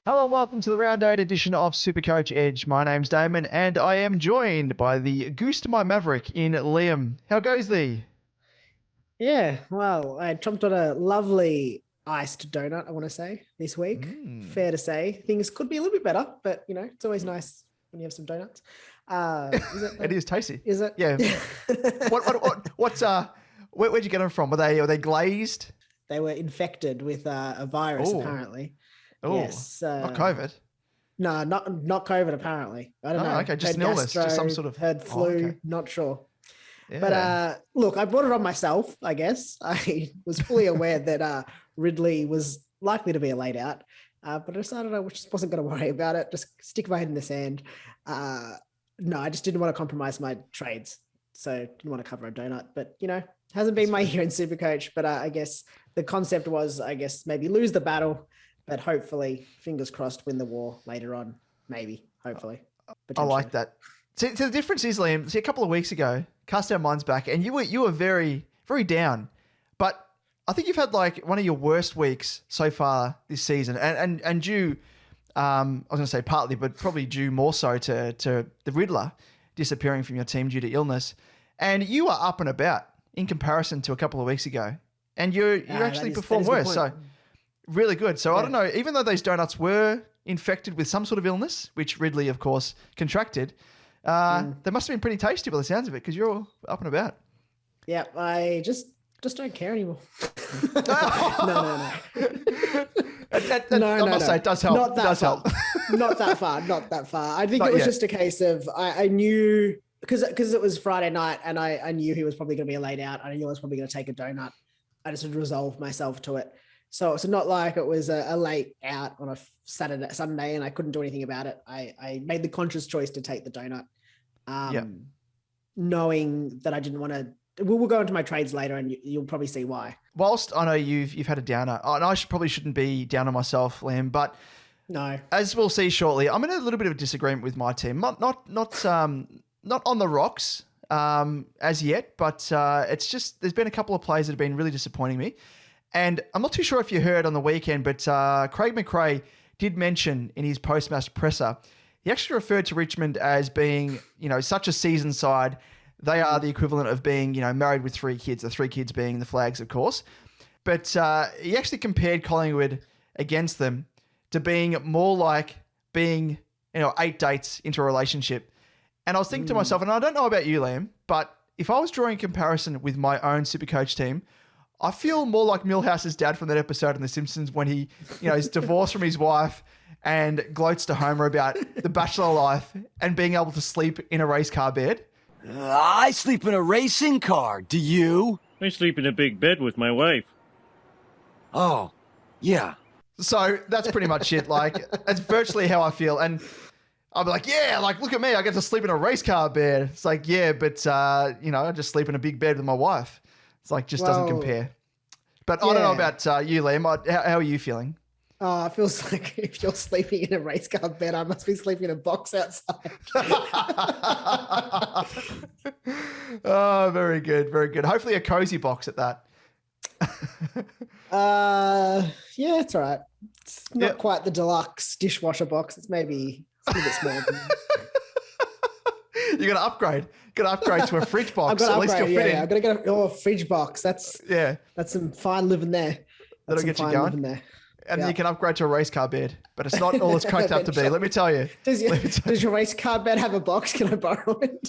Hello and welcome to the round 8 edition of SuperCoach Edge. My name's Damon and I am joined by the goose to my maverick in Liam. How goes thee? Yeah, well, I chomped on a lovely iced donut, I want to say, this week. Mm. Fair to say. Things could be a little bit better, but, it's always nice when you have some donuts. Is it? It is tasty. Is it? Yeah. Where'd you get them from? Were they glazed? They were infected with a virus, Oh. apparently. Oh, Yes. not COVID. No, not COVID, apparently. I don't know. Okay, just Heard an illness, just some sort of... heard flu, okay. not sure. Yeah. But look, I brought it on myself, I guess. I was fully aware that Ridley was likely to be a laid out, but I decided I just wasn't going to worry about it. Just stick my head in the sand. No, I just didn't want to compromise my trades. So didn't want to cover a donut. But, hasn't been my year in SuperCoach. But I guess the concept was, maybe lose the battle, but hopefully, fingers crossed, win the war later on. Maybe, hopefully. I like that. So the difference is, Liam, a couple of weeks ago, cast our minds back, and you were very, very down. But I think you've had like one of your worst weeks so far this season, and due, I was going to say partly, but probably due more so to the Riddler disappearing from your team due to illness. And you are up and about in comparison to a couple of weeks ago, and you actually performed worse. So really good. So yeah. I don't know, even though those donuts were infected with some sort of illness, which Ridley, of course, contracted. They must have been pretty tasty by the sounds of it because you're all up and about. Yeah, I just don't care anymore. No. I must say, it does help. Not that far. Not that far. I think it was just a case of I knew because it was Friday night and I knew he was probably going to be laid out. I knew I was probably going to take a donut. I just had resolved myself to it. So it's not like it was a late out on a Sunday and I couldn't do anything about it. I made the conscious choice to take the donut, knowing that I didn't want to. We'll go into my trades later and you'll probably see why. Whilst I know you've had a downer, and I probably shouldn't be down on myself, Liam, but no, as we'll see shortly, I'm in a little bit of a disagreement with my team. Not on the rocks as yet, but it's just there's been a couple of plays that have been really disappointing me. And I'm not too sure if you heard on the weekend, but Craig Mcrae did mention in his post-match presser, he actually referred to Richmond as being, such a seasoned side. They are the equivalent of being, married with 3 kids, the 3 kids being the Flags, of course. But he actually compared Collingwood against them to being more like being, 8 dates into a relationship. And I was thinking to myself, and I don't know about you, Liam, but if I was drawing a comparison with my own SuperCoach team, I feel more like Milhouse's dad from that episode in The Simpsons when he, is divorced from his wife and gloats to Homer about the bachelor life and being able to sleep in a race car bed. I sleep in a racing car. Do you? I sleep in a big bed with my wife. Oh, yeah. So that's pretty much it. Like, that's virtually how I feel. And I'll be like, yeah, like, look at me. I get to sleep in a race car bed. It's like, yeah, but, I just sleep in a big bed with my wife. It's like, just doesn't compare. But I don't know about you, Liam. How are you feeling? Oh, it feels like if you're sleeping in a race car bed, I must be sleeping in a box outside. Oh, very good. Very good. Hopefully a cozy box at that. Yeah, it's all right. It's not quite the deluxe dishwasher box. It's maybe a little bit smaller than that. You're going to upgrade. Got to upgrade to a fridge box. At least you'll fit in. I've got to get a fridge box. That's some fine living there. That'll get you going. There. And then you can upgrade to a race car bed, but it's not all it's cracked up to be. Let me tell you. Does your race car bed have a box? Can I borrow it?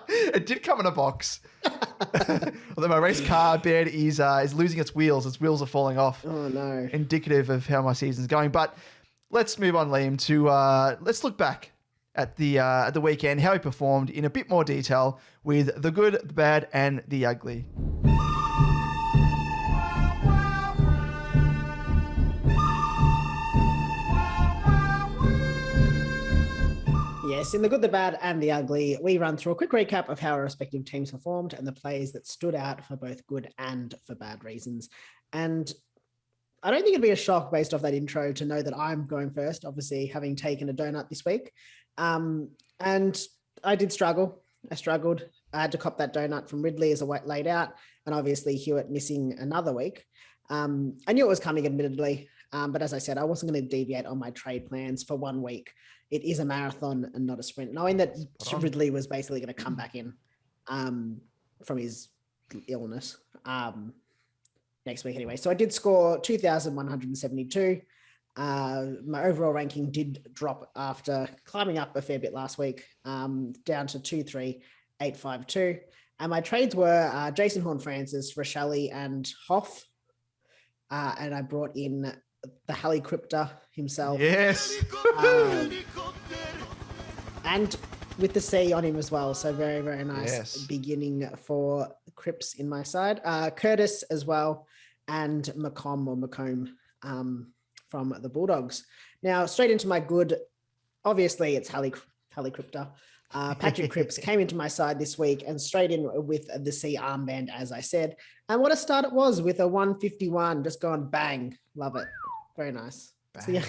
It did come in a box. Although my race car bed is losing its wheels. Its wheels are falling off. Oh no! Indicative of how my season's going. But let's move on, Liam. To let's look back at the weekend, how he performed in a bit more detail with the good, the bad, and the ugly. Yes, in the good, the bad, and the ugly, we run through a quick recap of how our respective teams performed and the plays that stood out for both good and for bad reasons. And I don't think it'd be a shock based off that intro to know that I'm going first, obviously having taken a donut this week. And I did struggle. I struggled. I had to cop that donut from Ridley as a laid out, and obviously Hewitt missing another week. I knew it was coming, admittedly. But as I said, I wasn't going to deviate on my trade plans for 1 week. It is a marathon and not a sprint, knowing that Ridley was basically going to come back in from his illness next week anyway. So I did score 2,172. My overall ranking did drop after climbing up a fair bit last week, down to 23852. And my trades were Jason Horn-Francis, Rochelle and Hoff. And I brought in the Helicryptor himself. Yes. And with the C on him as well. So very, very nice beginning for Crips in my side. Curtis as well, and Macomb from the Bulldogs. Now, straight into my good, obviously it's Helicryptor. Patrick Cripps came into my side this week and straight in with the C armband, as I said. And what a start it was with a 151, just gone bang. Love it. Very nice. So, yeah,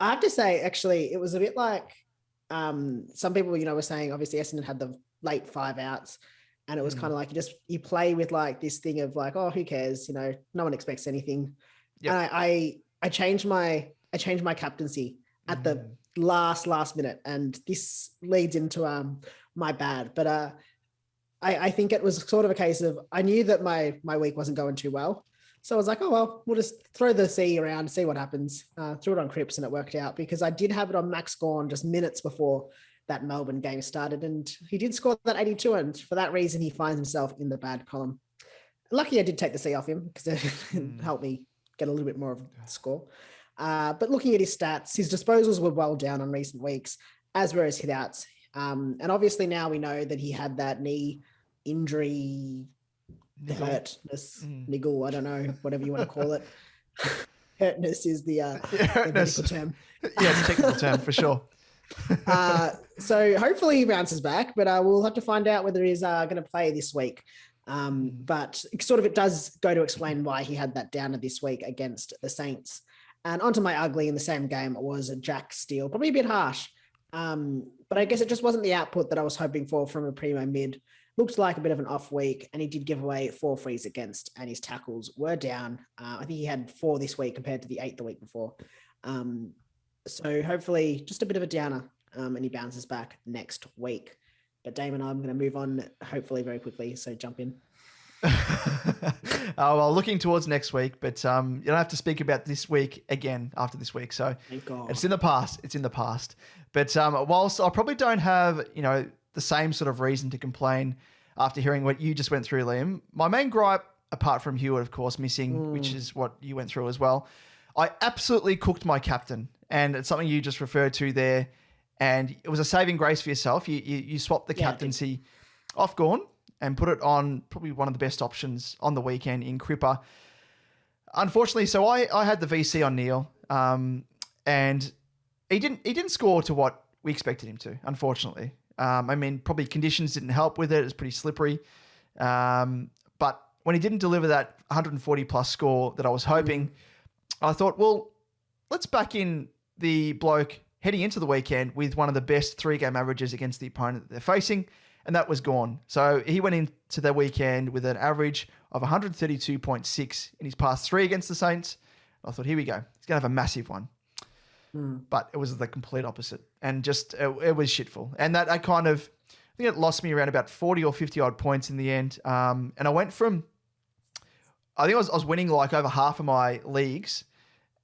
I have to say, actually, it was a bit like some people, were saying, obviously, Essendon had the late 5 outs. And it was kind of like you play with like this thing of like, oh, who cares? No one expects anything. Yep. And I changed my captaincy at the last minute, and this leads into my bad. But I think it was sort of a case of I knew that my week wasn't going too well. So I was like, oh, well, we'll just throw the C around, see what happens. Threw it on Cripps and it worked out because I did have it on Max Gawn just minutes before that Melbourne game started. And he did score that 82. And for that reason, he finds himself in the bad column. Lucky I did take the C off him because it helped me get a little bit more of a score. But looking at his stats, his disposals were well down on recent weeks, as were his hitouts. And obviously now we know that he had that knee injury, niggle, I don't know, whatever you want to call it. Hurtness is the medical term. Yeah, it's a technical term for sure. So hopefully he bounces back, but we'll have to find out whether he's going to play this week. But sort of it does go to explain why he had that downer this week against the Saints. And onto my ugly in the same game was a Jack Steele, probably a bit harsh. But I guess it just wasn't the output that I was hoping for from a primo mid. Looked like a bit of an off week, and he did give away 4 frees against, and his tackles were down. I think he had 4 this week compared to the 8 the week before. So hopefully just a bit of a downer, and he bounces back next week. But Damon, I'm going to move on hopefully very quickly, so jump in. Well, looking towards next week, but you don't have to speak about this week again after this week. So it's in the past. It's in the past. But whilst I probably don't have, the same sort of reason to complain after hearing what you just went through, Liam, my main gripe, apart from Hewitt, of course, missing, which is what you went through as well, I absolutely cooked my captain. And it's something you just referred to there. And it was a saving grace for yourself. You swapped the captaincy off Gawn and put it on probably one of the best options on the weekend in Cripper. Unfortunately, so I had the VC on Neil, and he didn't score to what we expected him to, unfortunately. Probably conditions didn't help with it. It was pretty slippery. But when he didn't deliver that 140 plus score that I was hoping, I thought, well, let's back in the bloke heading into the weekend with one of the best 3-game averages against the opponent that they're facing, and that was Gawn. So he went into the weekend with an average of 132.6 in his past 3 against the Saints. I thought, here we go. He's going to have a massive one. But it was the complete opposite. And just, it was shitful. And that I think it lost me around about 40 or 50 odd points in the end. And I went from, I think I was winning like over half of my leagues,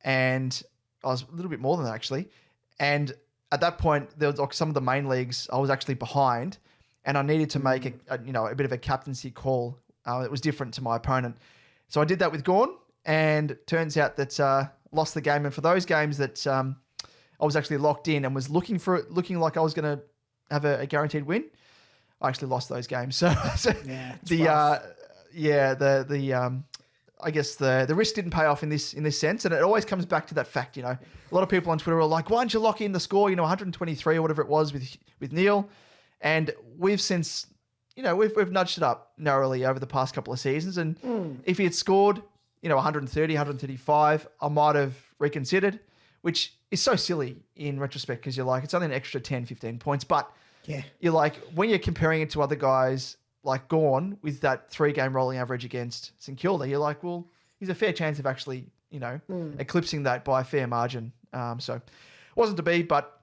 and I was a little bit more than that actually. And at that point, there was like some of the main leagues I was actually behind, and I needed to make a bit of a captaincy call. It was different to my opponent. So I did that with Gawn, and it turns out that lost the game. And for those games that I was actually locked in and was looking like I was going to have a guaranteed win, I actually lost those games. So I guess the risk didn't pay off in this sense, and it always comes back to that fact. A lot of people on Twitter are like, "Why don't you lock in the score? 123 or whatever it was with Neil," and we've since, we've nudged it up narrowly over the past couple of seasons. And if he had scored, 130, 135, I might have reconsidered, which is so silly in retrospect because you're like, it's only an extra 10, 15 points, but you're like, when you're comparing it to other guys like Gawn with that 3-game rolling average against St Kilda, you're like, well, he's a fair chance of actually eclipsing that by a fair margin. So wasn't to be, but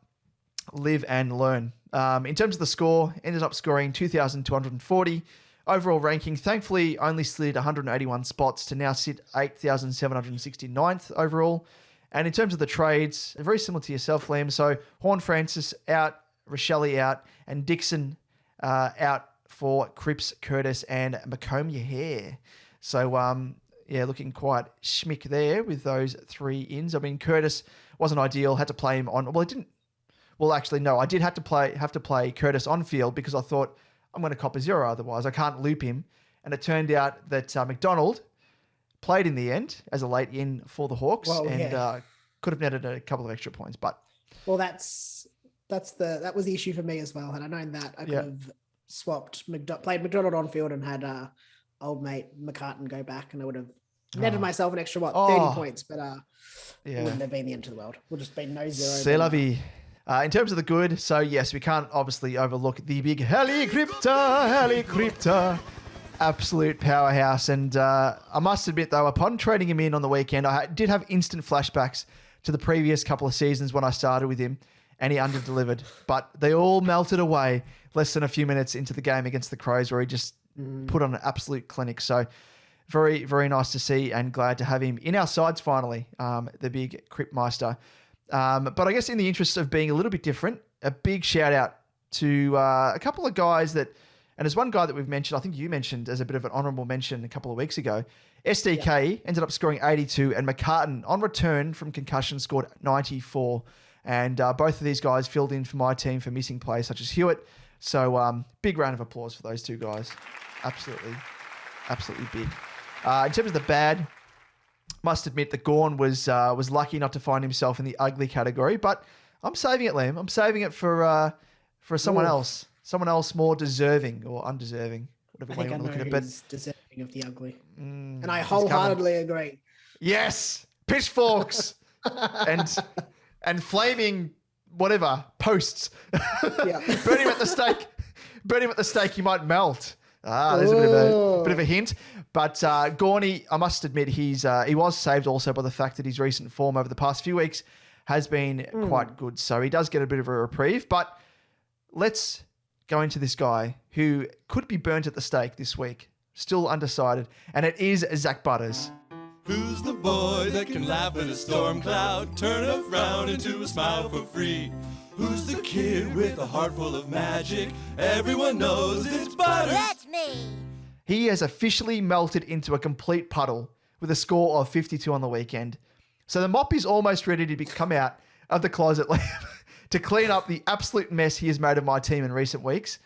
live and learn. In terms of the score, ended up scoring 2,240. Overall ranking, thankfully, only slid 181 spots to now sit 8,769th overall. And in terms of the trades, very similar to yourself, Liam. So Horne-Francis out, Rochelle out, and Dixon out for Cripps, Curtis, and Mcrae. So, looking quite schmick there with those 3 ins. I mean, Curtis wasn't ideal. Had to play him on. Well, it didn't. Well, actually, no. I did have to play Curtis on field because I thought I'm going to cop a 0 otherwise. I can't loop him. And it turned out that McDonald played in the end as a late in for the Hawks could have netted a couple of extra points. But that was the issue for me as well. Had I known that, I could have swapped played McDonald on field and had old mate McCartan go back, and I would have netted myself an extra 30 points. But it wouldn't have been the end of the world. Would have just been no 0. C'est la vie. In terms of the good, so yes, we can't obviously overlook the big Helicryptor, absolute powerhouse. And I must admit, though, upon trading him in on the weekend, I did have instant flashbacks to the previous couple of seasons when I started with him, and he underdelivered. But they all melted away less than a few minutes into the game against the Crows, where he just put on an absolute clinic. So very, very nice to see, and glad to have him in our sides finally, the big Cryptmeister. But I guess in the interest of being a little bit different, a big shout out to a couple of guys that, and there's one guy that we've mentioned, I think you mentioned as a bit of an honourable mention a couple of weeks ago. SDK ended up scoring 82, and McCartan on return from concussion scored 94. And both of these guys filled in for my team for missing players such as Hewitt. So big round of applause for those two guys. Absolutely big. In terms of the bad, must admit that Gawn was lucky not to find himself in the ugly category, but I'm saving it, Liam. I'm saving it for someone else more deserving or undeserving, whatever way you want to look at it. But deserving of the ugly, and I wholeheartedly agree. Yes, pitchforks and flaming whatever posts. Burn him at the stake. Burn him at the stake. He might melt. There's a bit of a hint. But Gawny, I must admit, he was saved also by the fact that his recent form over the past few weeks has been quite good. So he does get a bit of a reprieve. But let's go into this guy who could be burnt at the stake this week. Still undecided. And it is Zach Butters. Who's the boy that can laugh in a storm cloud, turn a frown into a smile for free? Who's the kid with a heart full of magic? Everyone knows it's Butters. That's me. He has officially melted into a complete puddle with a score of 52 on the weekend. So the mop is almost ready to come out of the closet to clean up the absolute mess he has made of my team in recent weeks.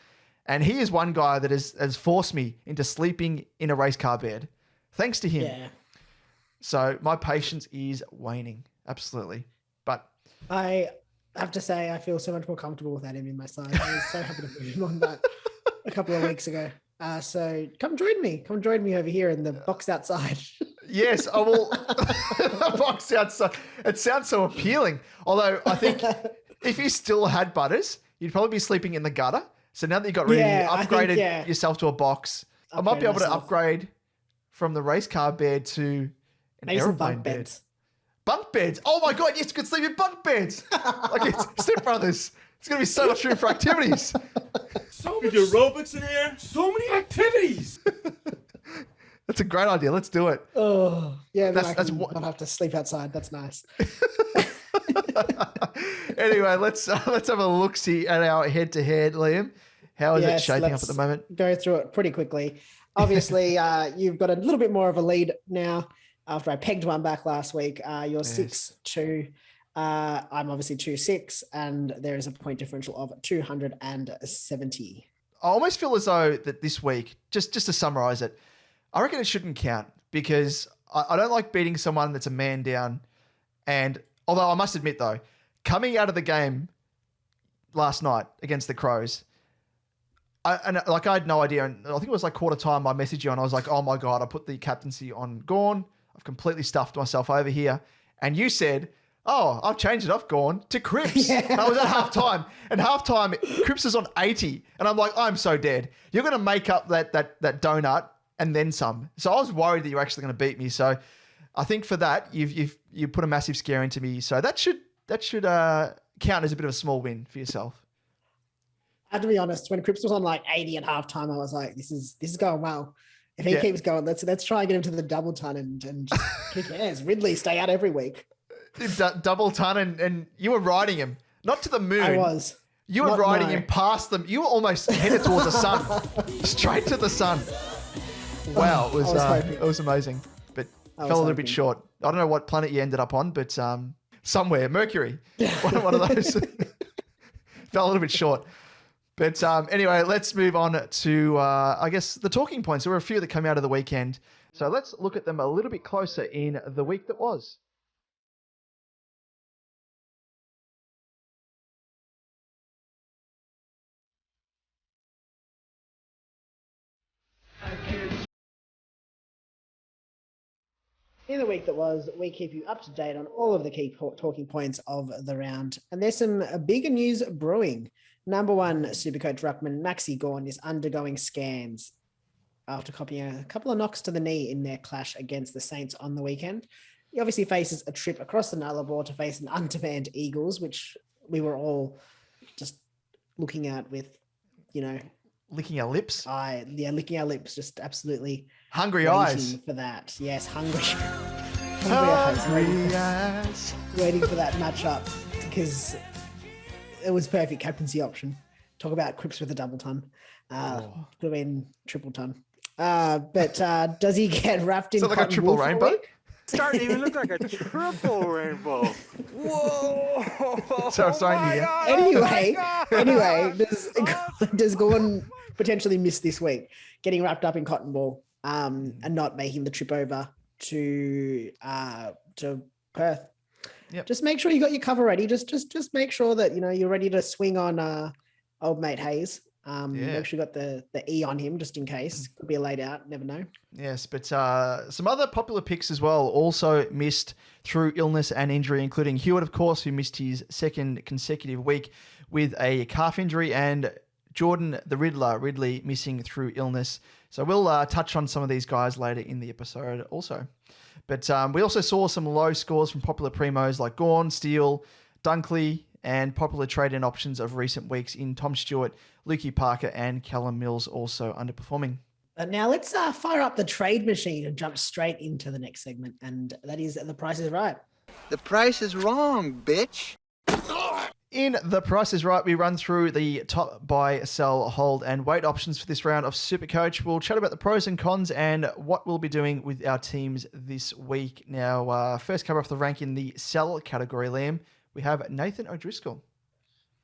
And he is one guy that has forced me into sleeping in a race car bed. Thanks to him. Yeah. So my patience is waning. Absolutely. But I have to say, I feel so much more comfortable without him in my side. I was so happy to put him on that a couple of weeks ago. So come join me. Come join me over here in the box outside. Yes, I will. Box outside. It sounds so appealing. Although I think if you still had Butters, you'd probably be sleeping in the gutter. So now that you got rid of him, you upgraded yourself to a box. I might be able to upgrade from the race car bed to an aeroplane bed. Beds. Bunk beds. Oh my God, yes, you could sleep in bunk beds. Like it's Step Brothers. It's going to be so much room for activities. So many aerobics in here. So many activities. That's a great idea. Let's do it. Oh, yeah. Then That's I not have to sleep outside. That's nice. Anyway, let's have a look-see at our head-to-head, Liam. How is it shaping up at the moment? Go through it pretty quickly. Obviously, you've got a little bit more of a lead now after I pegged one back last week. You're 6-2. I'm obviously 2-6, and there is a point differential of 270. I almost feel as though that this week, just to summarize it, I reckon it shouldn't count because I don't like beating someone that's a man down. And although I must admit though, coming out of the game last night against the Crows, I had no idea. And I think it was like quarter time I messaged you and I was like, oh my God, I put the captaincy on Gawn. I've completely stuffed myself over here. And you said, oh, I've changed it. I've gone to Cripps. Yeah. And I was at halftime. And halftime, Cripps is on 80. And I'm like, I'm so dead. You're going to make up that donut and then some. So I was worried that you were actually going to beat me. So I think for that, you put a massive scare into me. So that should count as a bit of a small win for yourself. I have to be honest, when Cripps was on like 80 at halftime, I was like, this is going well. If he keeps going, let's try and get him to the double ton and just kick ass. Ridley, stay out every week. Double ton, and you were riding him, not to the moon. I was. You were riding him past them. You were almost headed towards the sun, straight to the sun. Wow, it was amazing, but fell a little bit short. I don't know what planet you ended up on, but somewhere, Mercury, one of those. Fell a little bit short. But anyway, let's move on to, I guess, the talking points. There were a few that came out of the weekend. So let's look at them a little bit closer in the week that was. In the week that was, we keep you up to date on all of the key talking points of the round. And there's some bigger news brewing. Number one, SuperCoach ruckman Maxi Gawn is undergoing scans after copying a couple of knocks to the knee in their clash against the Saints on the weekend. He obviously faces a trip across the Nullarbor to face an undemanned Eagles, which we were all just looking at with, licking our lips. Licking our lips, just absolutely hungry eyes for that. Yes, hungry eyes. Waiting for that matchup because it was perfect captaincy option. Talk about Cripps with a double ton. Could have been triple ton. But does he get wrapped in? So like a triple rainbow? It's starting to even look like a triple rainbow. Whoa! So I'm starting to Anyway, does Gawn potentially miss this week, getting wrapped up in cotton ball and not making the trip over to Perth? Yep. Just make sure you got your cover ready. Just make sure that you're ready to swing on old mate Hayes. Make sure you got the E on him just in case. Could be a laid out, never know. Yes, but some other popular picks as well also missed through illness and injury, including Hewitt, of course, who missed his second consecutive week with a calf injury, and Jordan the Riddler, Ridley, missing through illness. So we'll touch on some of these guys later in the episode also. But we also saw some low scores from popular primos like Gawn, Steele, Dunkley, and popular trade-in options of recent weeks in Tom Stewart, Lukey Parker, and Callum Mills also underperforming. Now let's fire up the trade machine and jump straight into the next segment, and that is The Price is Right. The price is wrong, bitch. In The Price is Right, we run through the top buy, sell, hold, and wait options for this round of SuperCoach. We'll chat about the pros and cons and what we'll be doing with our teams this week. Now, first cover off the rank in the sell category, Liam, we have Nathan O'Driscoll.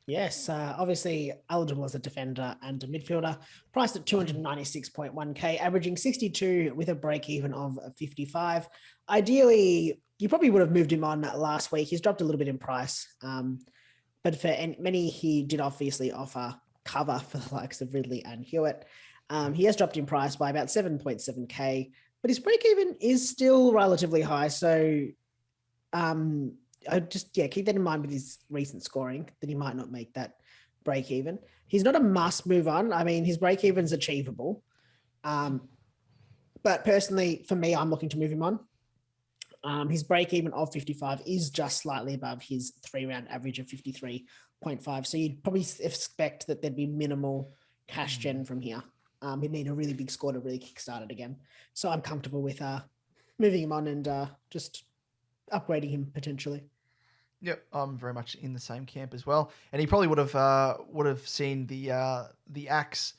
Yes, obviously eligible as a defender and a midfielder, priced at 296.1k, averaging 62 with a break even of 55. Ideally, you probably would have moved him on last week. He's dropped a little bit in price. But for many, he did obviously offer cover for the likes of Ridley and Hewitt. He has dropped in price by about 7.7k, but his break-even is still relatively high. So I just, keep that in mind with his recent scoring, that he might not make that break-even. He's not a must move on. I mean, his break-even's achievable. But personally, for me, I'm looking to move him on. His break-even of 55 is just slightly above his 3-round average of 53.5. So you'd probably expect that there'd be minimal cash gen from here. He'd need a really big score to really kickstart it again. So I'm comfortable with moving him on and just upgrading him potentially. Yep, I'm very much in the same camp as well. And he probably would have seen the axe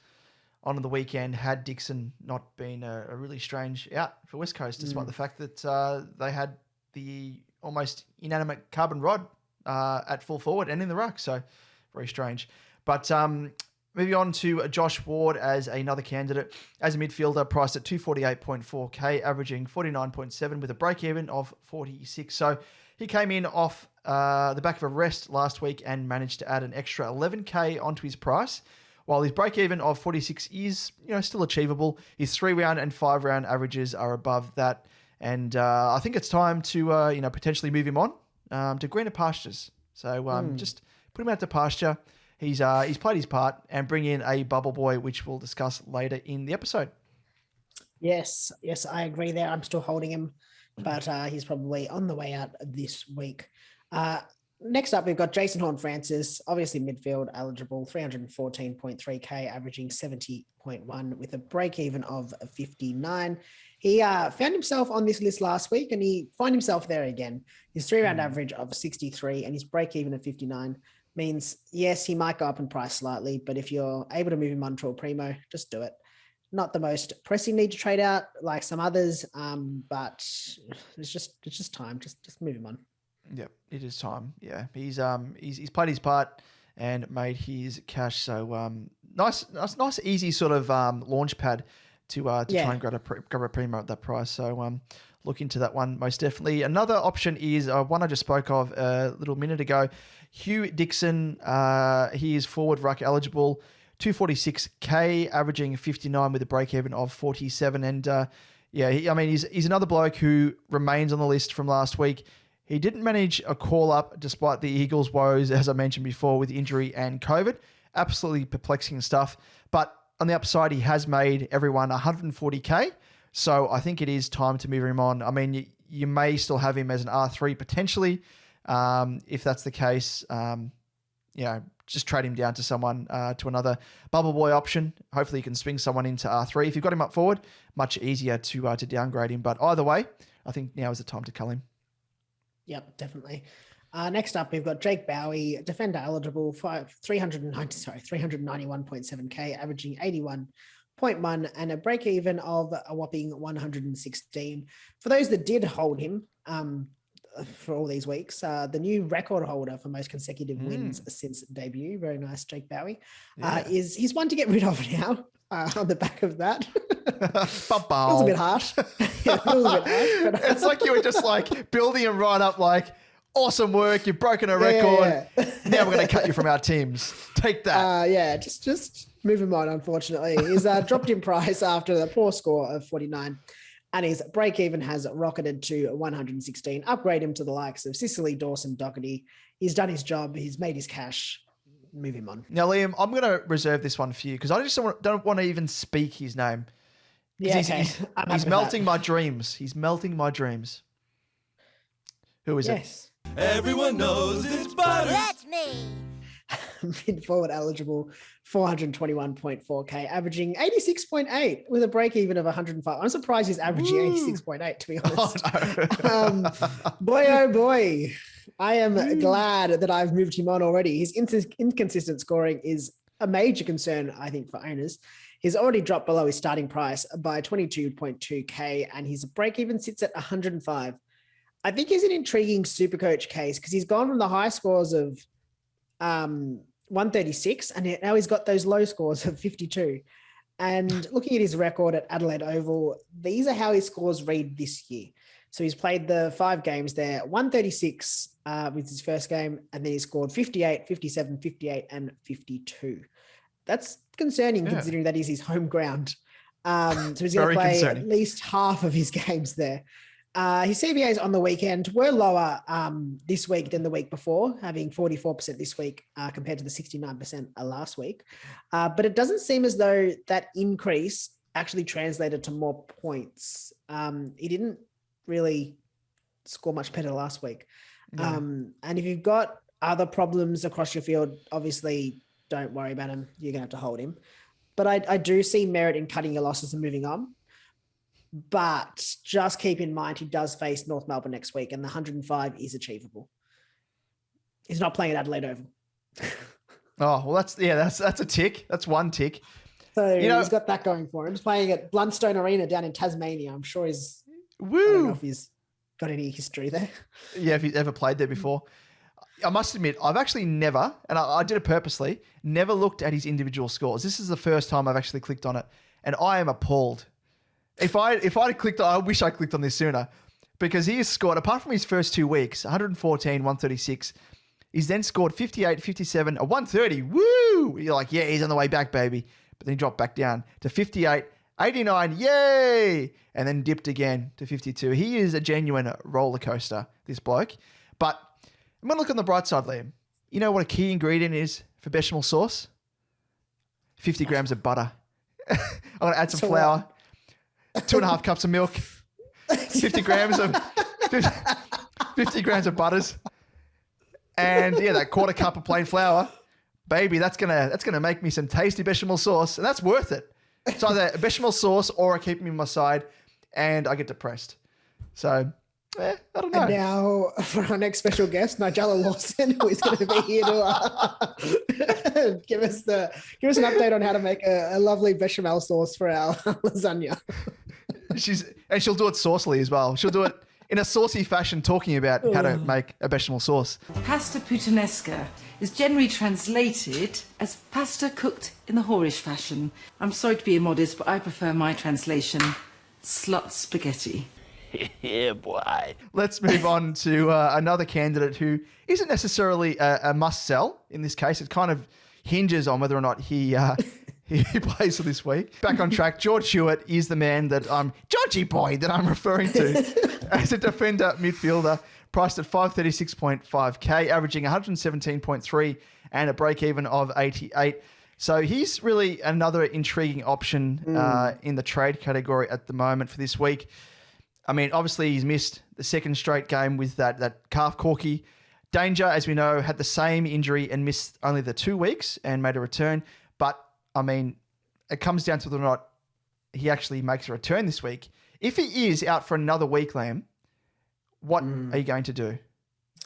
on the weekend had Dixon not been a really strange out for West Coast, despite the fact that they had the almost inanimate carbon rod at full forward and in the ruck. So very strange. But moving on to Josh Ward as another candidate. As a midfielder, priced at 248.4k, averaging 49.7 with a break-even of 46. So he came in off the back of a rest last week and managed to add an extra 11k onto his price. While his break-even of 46 is, still achievable, his 3-round and 5-round averages are above that. And I think it's time to, potentially move him on to greener pastures. So just put him out to pasture. He's played his part and bring in a bubble boy, which we'll discuss later in the episode. Yes, I agree there. I'm still holding him but he's probably on the way out this week. Next up, we've got Jason Horne-Francis, obviously midfield eligible, 314.3k, averaging 70.1 with a break even of 59. He found himself on this list last week and he found himself there again. His 3-round average of 63 and his break even of 59 means, yes, he might go up in price slightly, but if you're able to move him on to a primo, just do it. Not the most pressing need to trade out like some others, but it's just time. Just move him on. Yep, it is time. Yeah, he's played his part and made his cash. So nice, easy sort of launch pad to try and grab a primo at that price. So look into that one most definitely. Another option is one I just spoke of a little minute ago. Hugh Dixon. He is forward ruck eligible, 246k, averaging 59 with a break even of 47. And he's another bloke who remains on the list from last week. He didn't manage a call-up despite the Eagles' woes, as I mentioned before, with injury and COVID. Absolutely perplexing stuff. But on the upside, he has made everyone 140k. So I think it is time to move him on. I mean, you may still have him as an R3 potentially. If that's the case, just trade him down to someone, to another bubble boy option. Hopefully you can swing someone into R3. If you've got him up forward, much easier to downgrade him. But either way, I think now is the time to cull him. Yep, definitely. Next up, we've got Jake Bowie, defender eligible, 391.7k, averaging 81.1 and a break even of a whopping 116. For those that did hold him for all these weeks, the new record holder for most consecutive wins since debut, very nice, Jake Bowie, he's one to get rid of now. On the back of that. It was a bit harsh. It's like you were just like building him right up like, awesome work, you've broken a record. Now we're going to cut you from our teams. Take that. Just move him on, unfortunately. He's dropped in price after the poor score of 49 and his break even has rocketed to 116. Upgrade him to the likes of Sicily, Dawson, Dougherty. He's done his job. He's made his cash. Move him on. Now, Liam, I'm going to reserve this one for you because I just don't want to even speak his name. Yeah, he's melting my dreams. He's melting my dreams. Who is it? Everyone knows it's Butters. That's me. Mid forward eligible, 421.4k, averaging 86.8 with a break even of 105. I'm surprised he's averaging 86.8, to be honest. Oh, no. Boy, oh boy. I am glad that I've moved him on already. His inconsistent scoring is a major concern, I think, for owners. He's already dropped below his starting price by 22.2k and his break even sits at 105. I think he's an intriguing SuperCoach case because he's gone from the high scores of 136 and now he's got those low scores of 52. And looking at his record at Adelaide Oval, these are how his scores read this year. So he's played the 5 games there, 136 with his first game, and then he scored 58, 57, 58, and 52. That's concerning considering that is his home ground. So he's going to play at least half of his games there. His CBAs on the weekend were lower this week than the week before, having 44% this week compared to the 69% last week. But it doesn't seem as though that increase actually translated to more points. He didn't really score much better last week. And if you've got other problems across your field, obviously don't worry about him. You're going to have to hold him. But I do see merit in cutting your losses and moving on. But just keep in mind, he does face North Melbourne next week and the 105 is achievable. He's not playing at Adelaide Oval. Oh, well, that's a tick. That's one tick. So he's got that going for him. He's playing at Blundstone Arena down in Tasmania. I'm sure he's... I don't know if he's got any history there. Yeah, if he's ever played there before. I must admit, I've actually never, and I did it purposely, never looked at his individual scores. This is the first time I've actually clicked on it, and I am appalled. If I'd clicked on, I wish I clicked on this sooner, because he has scored, apart from his first 2 weeks, 114, 136, he's then scored 58, 57, a 130. Woo! You're like, yeah, he's on the way back, baby. But then he dropped back down to 58, 89, yay! And then dipped again to 52. He is a genuine roller coaster, this bloke. But I'm going to look on the bright side, Liam. You know what a key ingredient is for bechamel sauce? 50 grams of butter. I'm going to add some flour, 2.5 cups of milk, 50 grams of 50 grams of butters, and that quarter cup of plain flour, baby. That's gonna make me some tasty bechamel sauce, and that's worth it. It's either a bechamel sauce or I keep them in my side, and I get depressed. So, I don't know. And now for our next special guest, Nigella Lawson, who is going to be here to give us an update on how to make a lovely bechamel sauce for our lasagna. She'll do it saucily as well. She'll do it in a saucy fashion, talking about how to make a bechamel sauce. Pasta puttanesca is generally translated as pasta cooked in the whorish fashion. I'm sorry to be immodest, but I prefer my translation, slut spaghetti. Yeah, boy. Let's move on to another candidate who isn't necessarily a must-sell in this case. It kind of hinges on whether or not he plays for this week. Back on track, George Hewitt is the man Georgie boy that I'm referring to as a defender midfielder, priced at 536.5k, averaging 117.3 and a break-even of 88. So he's really another intriguing option in the trade category at the moment for this week. I mean, obviously he's missed the second straight game with that calf corky. Danger, as we know, had the same injury and missed only the 2 weeks and made a return. But, I mean, it comes down to whether or not he actually makes a return this week. If he is out for another week, Liam, what are you going to do?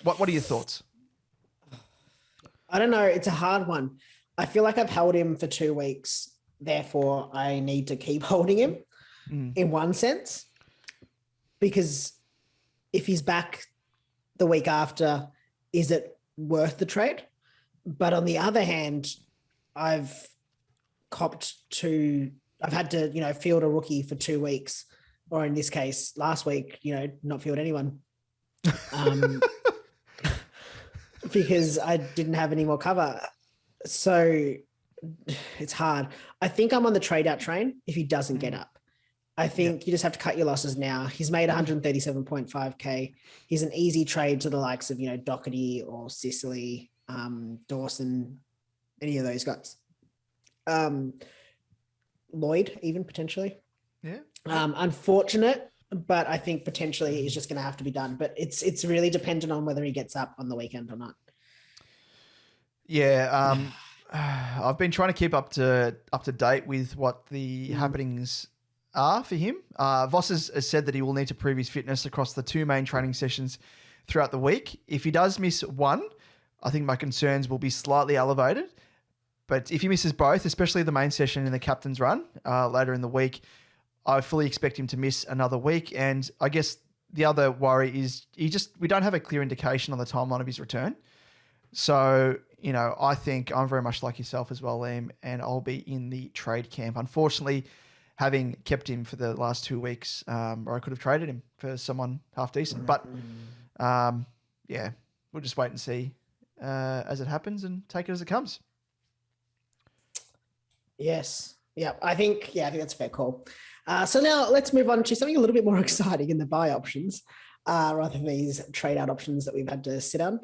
What are your thoughts? I don't know. It's a hard one. I feel like I've held him for 2 weeks. Therefore, I need to keep holding him in one sense. Because if he's back the week after, is it worth the trade? But on the other hand, I've had to, field a rookie for 2 weeks, or in this case, last week, not field anyone. Because I didn't have any more cover. So it's hard. I think I'm on the trade out train if he doesn't get up. I think you just have to cut your losses now. He's made 137.5k. He's an easy trade to the likes of, Dougherty or Sicily, Dawson, any of those guys. Lloyd, even potentially. Yeah. Unfortunate, but I think potentially he's just going to have to be done. But it's really dependent on whether he gets up on the weekend or not. Yeah. I've been trying to keep up to date with what the happenings are for him. Voss has said that he will need to prove his fitness across the 2 main training sessions throughout the week. If he does miss one, I think my concerns will be slightly elevated. But if he misses both, especially the main session in the captain's run later in the week, I fully expect him to miss another week. And I guess the other worry is we don't have a clear indication on the timeline of his return. So, I think I'm very much like yourself as well, Liam, and I'll be in the trade camp. Unfortunately, having kept him for the last 2 weeks, or I could have traded him for someone half decent. But, we'll just wait and see as it happens and take it as it comes. Yes. Yeah. I think that's a fair call. So now let's move on to something a little bit more exciting in the buy options, rather than these trade out options that we've had to sit on.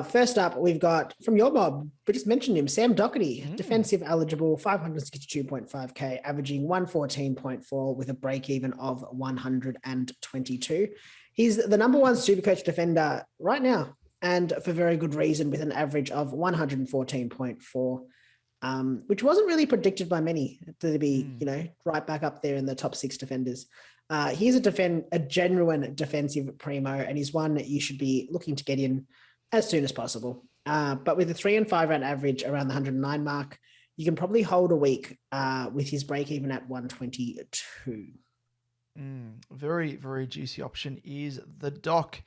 First up, we've got from your mob, we just mentioned him, Sam Dougherty, defensive eligible, 562.5k, averaging 114.4 with a break even of 122. He's the number 1 SuperCoach defender right now, and for very good reason, with an average of 114.4, which wasn't really predicted by many to be, right back up there in the top 6 defenders. He's a genuine defensive primo, and he's one that you should be looking to get in as soon as possible. But with a 3 and 5 round average around the 109 mark, you can probably hold a week with his break even at 122. Very, very juicy option is the Doc.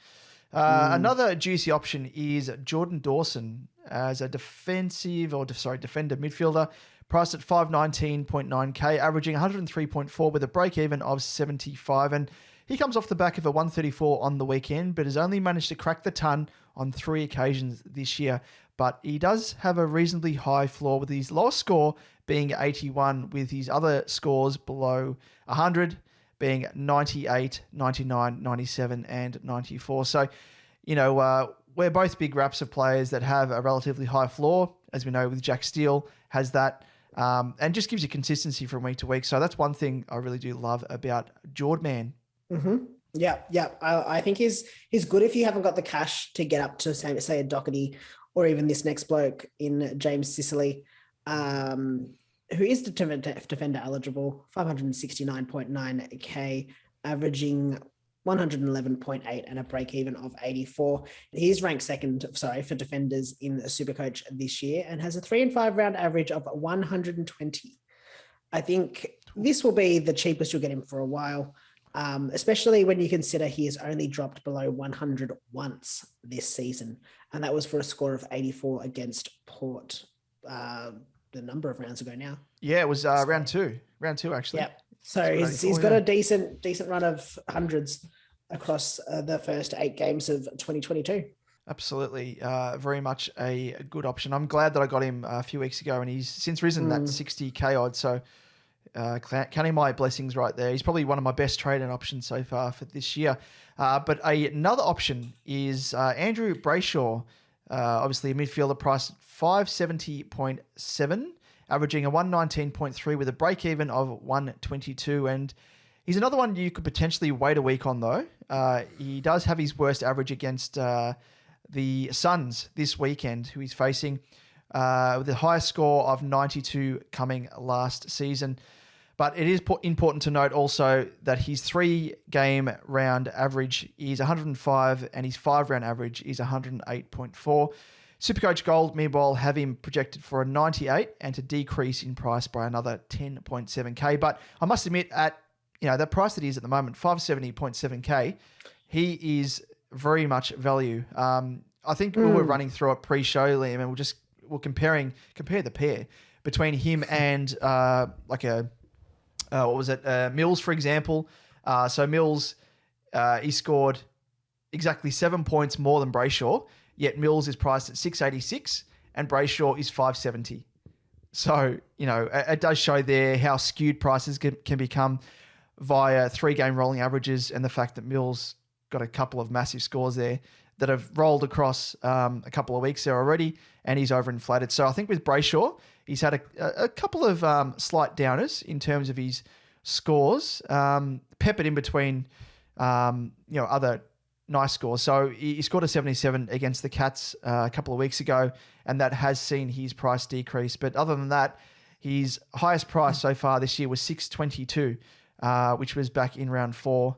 Another juicy option is Jordan Dawson as a defender midfielder, priced at 519.9k, averaging 103.4 with a break even of 75. And he comes off the back of a 134 on the weekend, but has only managed to crack the ton on 3 occasions this year. But he does have a reasonably high floor, with his lowest score being 81, with his other scores below 100 being 98, 99, 97, and 94. So, we're both big raps of players that have a relatively high floor, as we know with Jack Steele has that, and just gives you consistency from week to week. So that's one thing I really do love about Jordman. Yeah, yeah. I think he's good if you haven't got the cash to get up to say a Dougherty or even this next bloke in James Sicily, who is defender eligible, 569.9k, averaging 111.8 and a break even of 84. He's ranked second, for defenders in SuperCoach this year and has a 3 and 5 round average of 120. I think this will be the cheapest you'll get him for a while. Especially when you consider he has only dropped below 100 once this season. And that was for a score of 84 against Port the number of rounds ago now. Yeah, it was round two actually. Yeah. So he's got a decent run of hundreds across the first 8 games of 2022. Absolutely. Very much a good option. I'm glad that I got him a few weeks ago and he's since risen that 60k odd. So counting my blessings right there. He's probably one of my best trade-in options so far for this year. But another option is Andrew Brayshaw, obviously a midfielder priced at 570.7, averaging a 119.3 with a break-even of 122. And he's another one you could potentially wait a week on, though. He does have his worst average against the Suns this weekend, who he's facing, with the highest score of 92 coming last season. But it is important to note also that his 3-game round average is 105 and his 5-round average is 108.4. SuperCoach Gold, meanwhile, have him projected for a 98 and to decrease in price by another 10.7k. But I must admit, at the price that he is at the moment, 570.7k, he is very much value. I think we were running through it pre-show, Liam, and we're compare the pair between him and Mills, for example. So Mills, he scored exactly 7 points more than Brayshaw, yet Mills is priced at 686 and Brayshaw is 570. So, it does show there how skewed prices can become via 3-game rolling averages and the fact that Mills got a couple of massive scores there that have rolled across a couple of weeks there already, and he's overinflated. So I think with Brayshaw, he's had a couple of slight downers in terms of his scores, peppered in between, other nice scores. So he scored a 77 against the Cats a couple of weeks ago, and that has seen his price decrease. But other than that, his highest price so far this year was 622, which was back in round 4,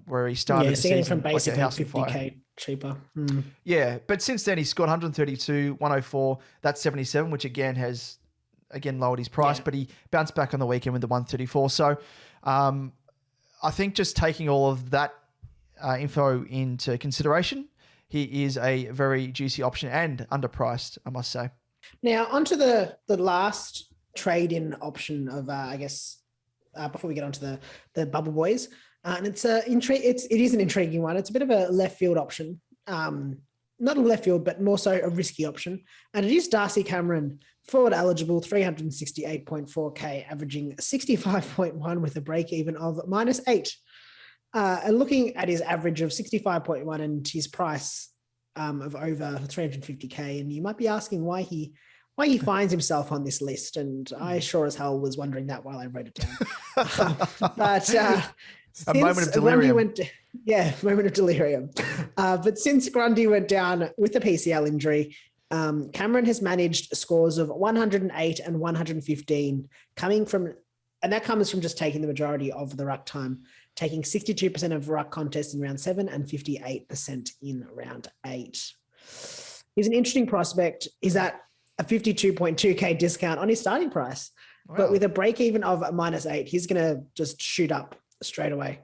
where he started the season from basically like a house on fire. 50k cheaper. Yeah, but since then he scored 132, 104, that's 77, which again has lowered his price, but he bounced back on the weekend with the 134. So I think just taking all of that info into consideration, he is a very juicy option and underpriced, I must say. Now, onto the last trade-in option of, before we get onto the Bubble Boys, and it is an intriguing one. It's a bit of a left field option, not a left field, but more so a risky option. And it is Darcy Cameron, forward eligible, 368.4k, averaging 65.1 with a break even of -8. And looking at his average of 65.1 and his price of over 350k, and you might be asking why he finds himself on this list. And I sure as hell was wondering that while I wrote it down. But a moment of delirium. Moment of delirium. But since Grundy went down with a PCL injury, Cameron has managed scores of 108 and 115, and that comes from just taking the majority of the ruck time, taking 62% of ruck contests in round 7 and 58% in round 8. He's an interesting prospect. He's at a 52.2k discount on his starting price, but with a break even of -8, he's going to just shoot up straight away.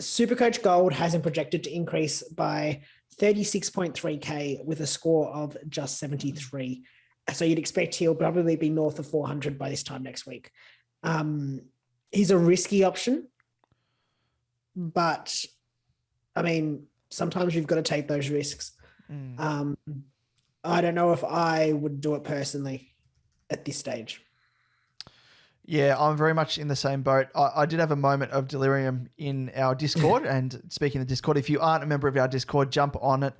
SuperCoach Gold has him projected to increase by 36.3k with a score of just 73. So you'd expect he'll probably be north of 400 by this time next week. He's a risky option, but sometimes you've got to take those risks. I don't know if I would do it personally at this stage. Yeah, I'm very much in the same boat. I did have a moment of delirium in our Discord. And speaking of Discord, if you aren't a member of our Discord, jump on it,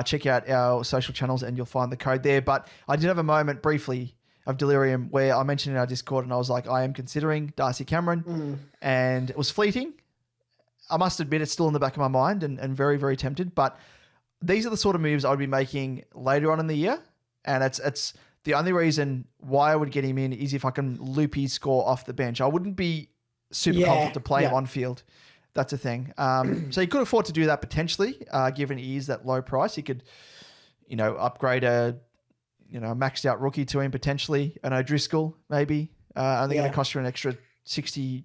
check out our social channels and you'll find the code there. But I did have a moment briefly of delirium where I mentioned in our Discord and I was like, I am considering Darcy Cameron. And it was fleeting. I must admit it's still in the back of my mind and very, very tempted. But these are the sort of moves I would be making later on in the year. And it's the only reason why I would get him in is if I can loop his score off the bench. I wouldn't be super confident to play him on field. That's a thing. So he could afford to do that potentially, given he is that low price. He could, upgrade a maxed out rookie to him potentially. An O'Driscoll maybe. Only going to cost you an extra 60K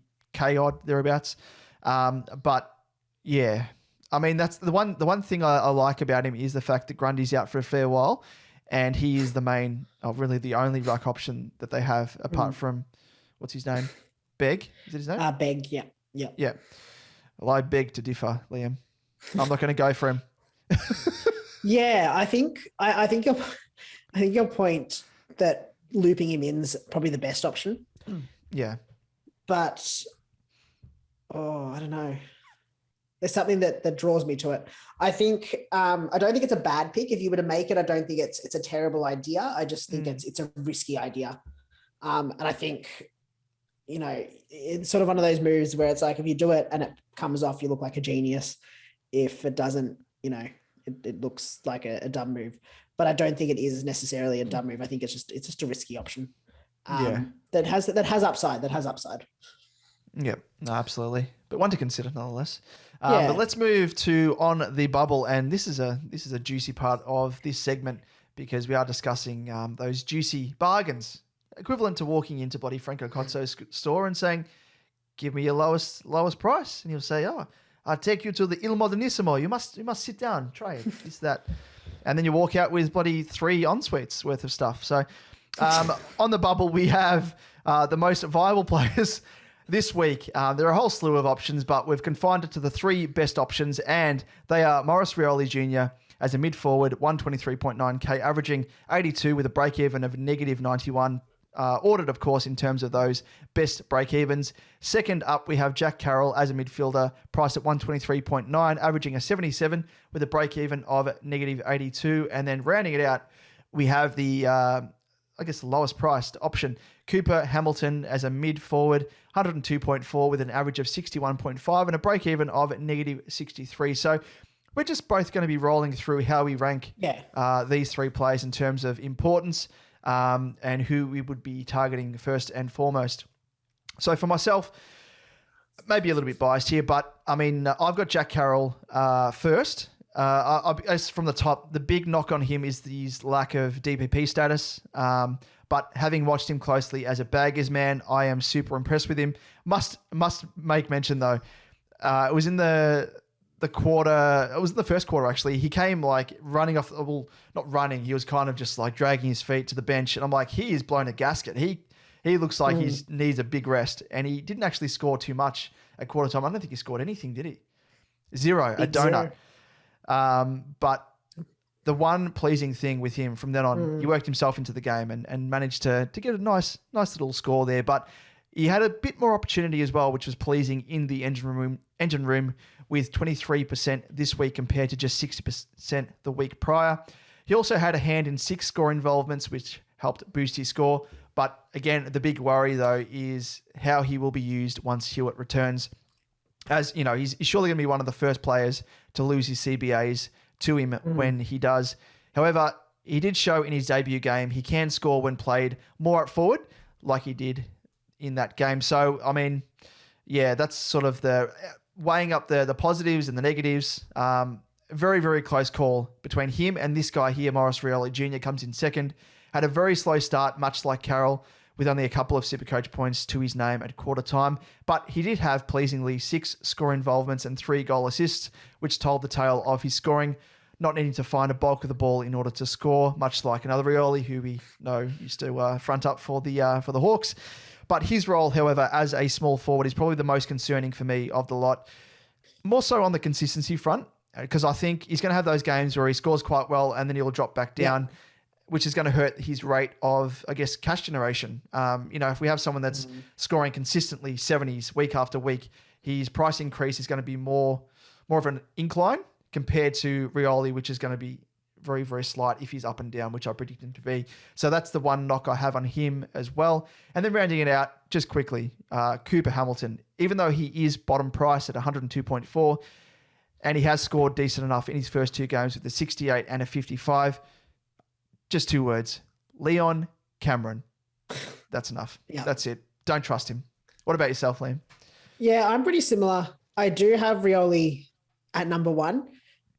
odd thereabouts. But yeah, I mean that's the one thing I like about him is the fact that Grundy's out for a fair while, and he is the main, really the only ruck option that they have apart from what's his name, Begg. Is it his name? Begg. Yeah. Well, I beg to differ, Liam. I'm not going to go for him. Yeah, I think your point that looping him in is probably the best option. Yeah. But I don't know. There's something that draws me to it. I think I don't think it's a bad pick. If you were to make it, I don't think it's a terrible idea. I just think it's a risky idea. And I think, it's sort of one of those moves where it's like if you do it and it comes off, you look like a genius. If it doesn't, it looks like a dumb move. But I don't think it is necessarily a dumb move. I think it's just a risky option. That has upside. Yep, no, absolutely. But one to consider nonetheless. But let's move to On the Bubble, and this is a juicy part of this segment because we are discussing those juicy bargains, equivalent to walking into bloody Franco Cozzo's store and saying, "Give me your lowest price," and he'll say, "Oh, I'll take you to the Il Modernissimo. You must sit down, try it, this that," and then you walk out with bloody 3 en-suites worth of stuff. So, on the Bubble, we have the most viable players. This week, there are a whole slew of options, but we've confined it to the 3 best options, and they are Maurice Rioli Jr. as a mid-forward, 123.9k, averaging 82 with a break-even of negative 91, ordered, of course, in terms of those best break-evens. Second up, we have Jack Carroll as a midfielder, priced at 123.9, averaging a 77 with a break-even of negative 82. And then rounding it out, we have the lowest priced option, Cooper Hamilton as a mid-forward, 102.4 with an average of 61.5 and a break-even of negative 63. So we're just both going to be rolling through how we rank these 3 players in terms of importance and who we would be targeting first and foremost. So for myself, maybe a little bit biased here, but I mean, I've got Jack Carroll first. As from the top, the big knock on him is his lack of DPP status. But having watched him closely as a baggers man, I am super impressed with him. Must make mention though, it was in the quarter. It was in the first quarter actually. He came like running off. Well, not running. He was kind of just like dragging his feet to the bench, and I'm like, he is blown a gasket. He looks like he needs a big rest, and he didn't actually score too much at quarter time. I don't think he scored anything, did he? 0, a donut. But the one pleasing thing with him from then on, he worked himself into the game and managed to get a nice little score there. But he had a bit more opportunity as well, which was pleasing in the engine room with 23% this week compared to just 60% the week prior. He also had a hand in 6 score involvements, which helped boost his score. But again, the big worry though is how he will be used once Hewitt returns. As you know, he's surely going to be one of the first players to lose his CBAs to him when he does. However, he did show in his debut game he can score when played more at forward, like he did in that game. So, I mean, yeah, that's sort of the weighing up the positives and the negatives. Very, very close call between him and this guy here, Maurice Rioli Jr. comes in second. Had a very slow start, much like Carroll, with only a couple of SuperCoach points to his name at quarter time. But he did have, pleasingly, 6 score involvements and 3 goal assists, which told the tale of his scoring, not needing to find a bulk of the ball in order to score, much like another Rioli, who we know used to front up for the Hawks. But his role, however, as a small forward is probably the most concerning for me of the lot. More so on the consistency front, because I think he's going to have those games where he scores quite well and then he'll drop back down, which is going to hurt his rate of, I guess, cash generation. If we have someone that's scoring consistently 70s week after week, his price increase is going to be more of an incline compared to Rioli, which is going to be very, very slight if he's up and down, which I predict him to be. So that's the one knock I have on him as well. And then rounding it out just quickly, Cooper Hamilton, even though he is bottom price at 102.4, and he has scored decent enough in his first 2 games with a 68 and a 55, just 2 words, Leon Cameron. That's enough. Yeah. That's it. Don't trust him. What about yourself, Liam? Yeah, I'm pretty similar. I do have Rioli at number 1,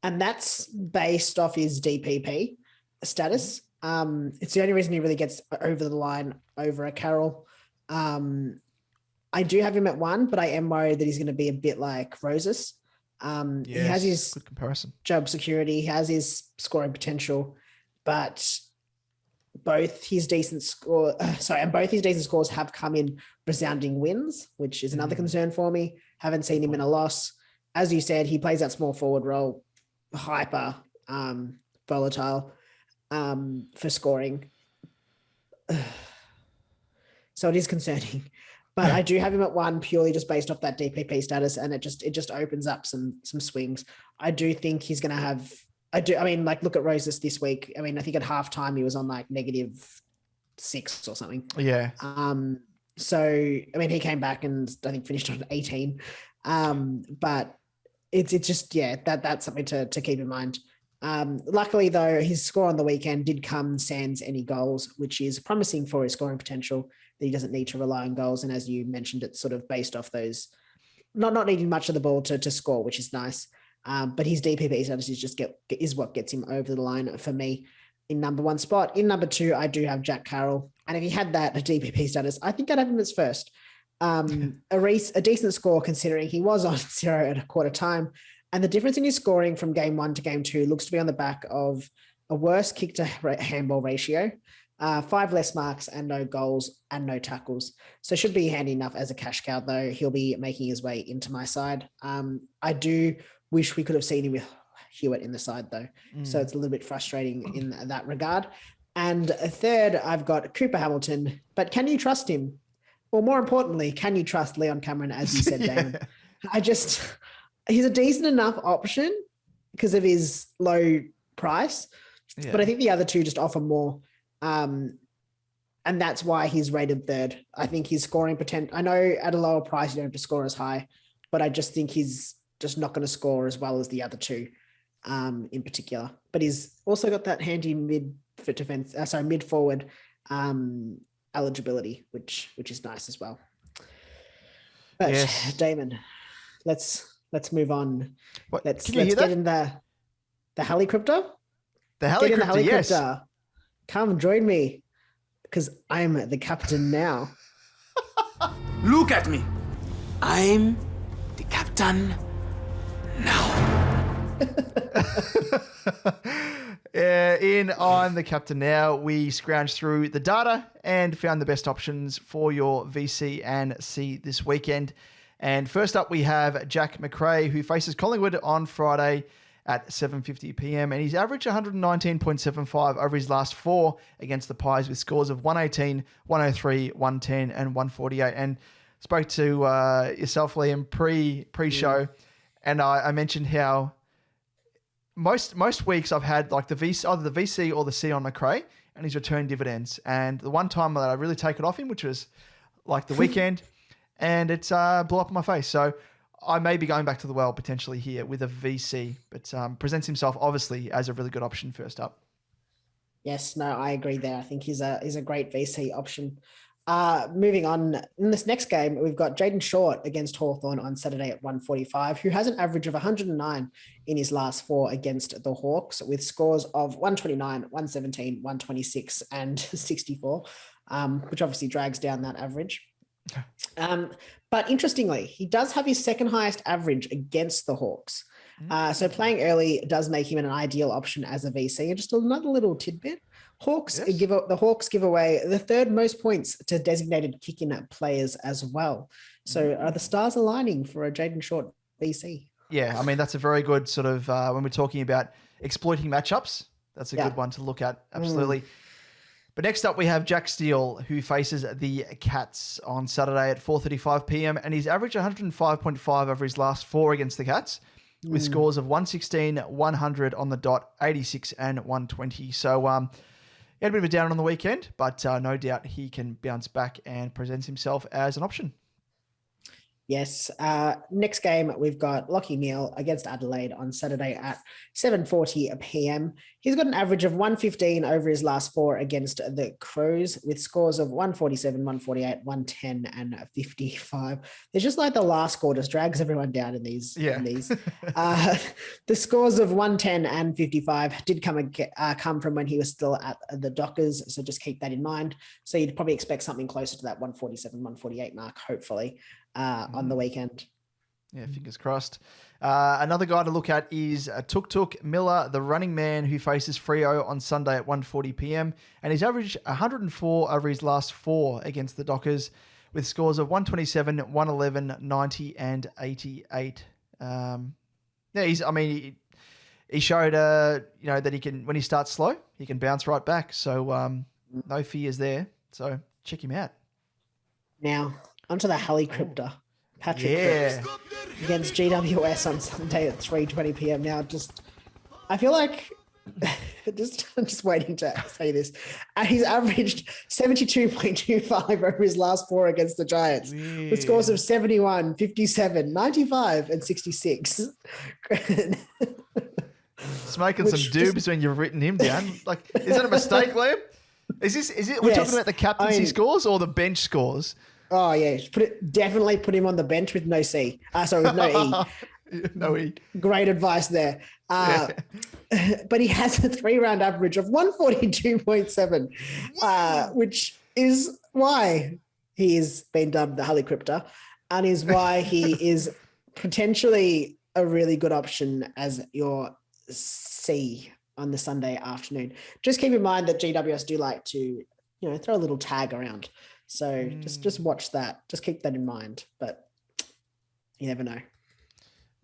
and that's based off his DPP status. It's the only reason he really gets over the line over a Carroll. I do have him at 1, but I am worried that he's going to be a bit like Roses. He has his good comparison. job security, he has his scoring potential, but both his decent scores have come in resounding wins, which is another concern for me. Haven't seen him in a loss. As you said, he plays that small forward role, hyper volatile for scoring. So it is concerning. But I do have him at 1 purely just based off that DPP status, and it just opens up some swings. I do think he's going to have. Look at Roses this week. I mean, I think at halftime he was on like -6 or something. Yeah. So I mean, he came back and I think finished on 18. But it's just that's something to keep in mind. Luckily though, his score on the weekend did come sans any goals, which is promising for his scoring potential. That he doesn't need to rely on goals, and as you mentioned, it's sort of based off those not needing much of the ball to score, which is nice. But his DPP status is what gets him over the line for me in number 1 spot. In number 2, I do have Jack Carroll, and if he had that DPP status, I think I'd have him as first. A decent score considering he was on 0 at a quarter time, and the difference in his scoring from game 1 to game 2 looks to be on the back of a worse kick to handball ratio. 5 less marks and no goals and no tackles. So should be handy enough as a cash cow, though. He'll be making his way into my side. I do wish we could have seen him with Hewitt in the side, though. So it's a little bit frustrating in that regard. And a third, I've got Cooper Hamilton. But can you trust him? Or more importantly, can you trust Leon Cameron, as you said, Damon? He's a decent enough option because of his low price. Yeah. But I think the other two just offer more. And that's why he's rated 3rd. I think his scoring potential, I know at a lower price, you don't have to score as high, but I just think he's just not going to score as well as the other two in particular. But he's also got that handy mid forward eligibility, which is nice as well. But yes. Damon, let's move on. What? Let's get in the helicopter. The helicopter, yes. Come join me, because I'm the captain now. Look at me. I'm the captain now. I'm the captain now. We scrounged through the data and found the best options for your VC and C this weekend. And first up, we have Jack Mcrae, who faces Collingwood on Friday at 7:50 p.m. and he's averaged 119.75 over his last 4 against the Pies with scores of 118, 103, 110 and 148. And spoke to yourself, Liam, pre-show, and I mentioned how most weeks I've had like either the VC or the C on Mcrae, and he's returned dividends. And the one time that I really take it off him, which was like the weekend, and it's blew up in my face. So I may be going back to the well potentially here with a VC, but presents himself obviously as a really good option first up. Yes, no, I agree there. I think he's a great VC option. Moving on, in this next game, we've got Jaden Short against Hawthorne on Saturday at 1:45, who has an average of 109 in his last 4 against the Hawks, with scores of 129, 117, 126 and 64, which obviously drags down that average. But interestingly, he does have his second highest average against the Hawks. So playing early does make him an ideal option as a VC. And just another little tidbit. The Hawks give away the 3rd most points to designated kick-in players as well. So are the stars aligning for a Jaden Short VC? Yeah, I mean, that's a very good sort of, when we're talking about exploiting matchups, that's a good one to look at. Absolutely. But next up, we have Jack Steele, who faces the Cats on Saturday at 4:35 p.m. and he's averaged 105.5 over his last 4 against the Cats, with scores of 116, 100 on the dot, 86 and 120. So he had a bit of a down on the weekend, but no doubt he can bounce back and presents himself as an option. Yes. Next game, we've got Lachie Neale against Adelaide on Saturday at 7:40 p.m. He's got an average of 115 over his last 4 against the Crows, with scores of 147, 148, 110, and 55. It's just like the last score just drags everyone down in these. Yeah. The scores of 110 and 55 did come from when he was still at the Dockers, so just keep that in mind. So you'd probably expect something closer to that 147, 148 mark, hopefully. On the weekend. Yeah, fingers crossed. Another guy to look at is Tuk Miller, the running man, who faces Freo on Sunday at 1:40 p.m. And he's averaged 104 over his last 4 against the Dockers, with scores of 127, 111, 90, and 88. He showed that he can, when he starts slow, he can bounce right back. So no fears there. So check him out. Now, onto the Helicopter. Patrick Cripps against GWS on Sunday at 3:20 p.m. Now, I feel like I'm just waiting to say this. He's averaged 72.25 over his last 4 against the Giants, with scores of 71, 57, 95, and 66. Smoking some doobs when you've written him down. Like, is that a mistake, Liam? Is it? We're talking about the captaincy scores or the bench scores? Oh yeah, definitely put him on the bench with no C. With no E. No E. Great advice there. But he has a 3-round average of 142.7, which is why he is being dubbed the Helicopter, and is why he is potentially a really good option as your C on the Sunday afternoon. Just keep in mind that GWS do like to, throw a little tag around. So just watch that. Just keep that in mind. But you never know.